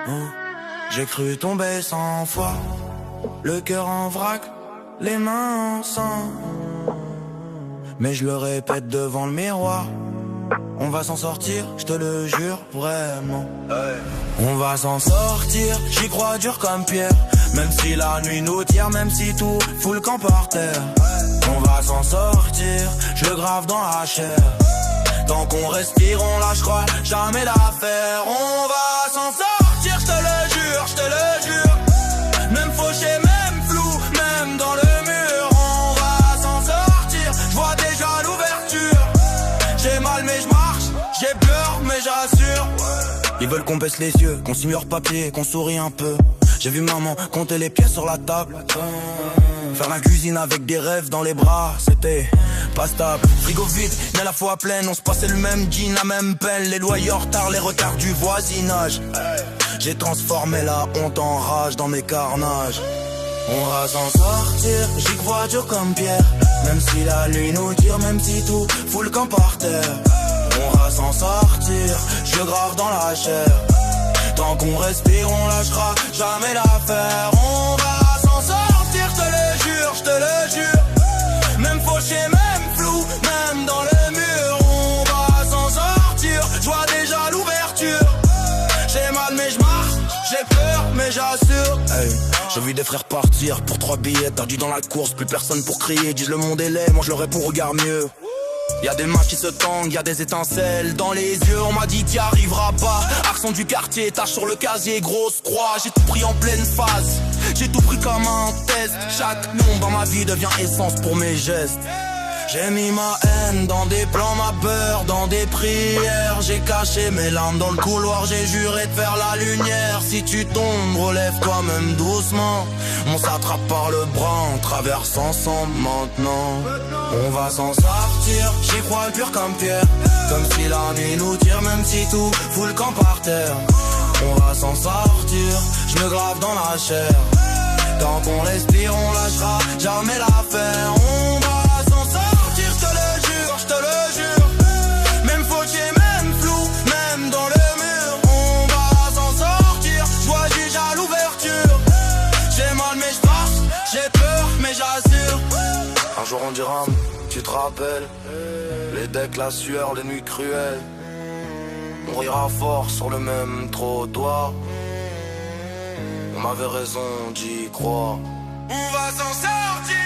Oh, j'ai cru tomber 100 fois, le cœur en vrac, les mains en sang. Mais je le répète devant le miroir, on va s'en sortir, je te le jure vraiment. On va s'en sortir, j'y crois dur comme pierre. Même si la nuit nous tire, même si tout fout le camp par terre. On va s'en sortir, je le grave dans la chair. Tant qu'on respire, on lâchera jamais l'affaire. On va s'en sortir, je te le jure, je te le jure. Même fauché, même flou, même dans le mur. On va s'en sortir, je vois déjà l'ouverture. J'ai mal mais je marche, j'ai peur mais j'assure. Ils veulent qu'on baisse les yeux, qu'on signe leur papier, qu'on sourie un peu. J'ai vu maman compter les pièces sur la table. Faire la cuisine avec des rêves dans les bras, c'était pas stable. Frigo vide, mais à la fois pleine. On se passait le même jean, la même pelle. Les loyers en retard, les retards du voisinage. J'ai transformé la honte en rage dans mes carnages. On va s'en sortir, j'y crois dur comme pierre. Même si la nuit nous tire, même si tout fout le camp par terre. On va s'en sortir, je le grave dans la chair. Tant qu'on respire, on lâchera jamais l'affaire. On va s'en sortir, je te le jure, je te le jure. Même fauché, même flou, même dans le mur. On va s'en sortir, je vois déjà l'ouverture. J'ai mal mais je marche, j'ai peur mais j'assure. Hey, j'ai vu des frères partir pour 3 billets, perdus dans la course, plus personne pour crier. Disent le monde est laid, moi je le réponds regarde mieux. Y'a des matchs qui se tendent, y'a des étincelles dans les yeux. On m'a dit t'y arriveras pas. Accent du quartier, tâche sur le casier, grosse croix. J'ai tout pris en pleine face, j'ai tout pris comme un test. Chaque nom dans ma vie devient essence pour mes gestes. J'ai mis ma haine dans des plans, ma peur dans des prières. J'ai caché mes larmes dans le couloir, j'ai juré de faire la lumière. Si tu tombes, relève-toi même doucement. On s'attrape par le bras, on traverse ensemble maintenant. On va s'en sortir, j'y crois pur comme pierre. Comme si la nuit nous tire, même si tout fout le camp par terre. On va s'en sortir, je me grave dans la chair. Tant qu'on respire, on lâchera jamais l'affaire. On va s'en sortir, je te le jure, je te le jure. Même fauché, même flou, même dans le mur. On va s'en sortir, je vois déjà l'ouverture. J'ai mal mais je marche, j'ai peur mais j'assure. Un jour on dira, tu te rappelles, les decks, la sueur, les nuits cruelles. On rira fort sur le même trottoir. On avait raison d'y croire. On va s'en sortir.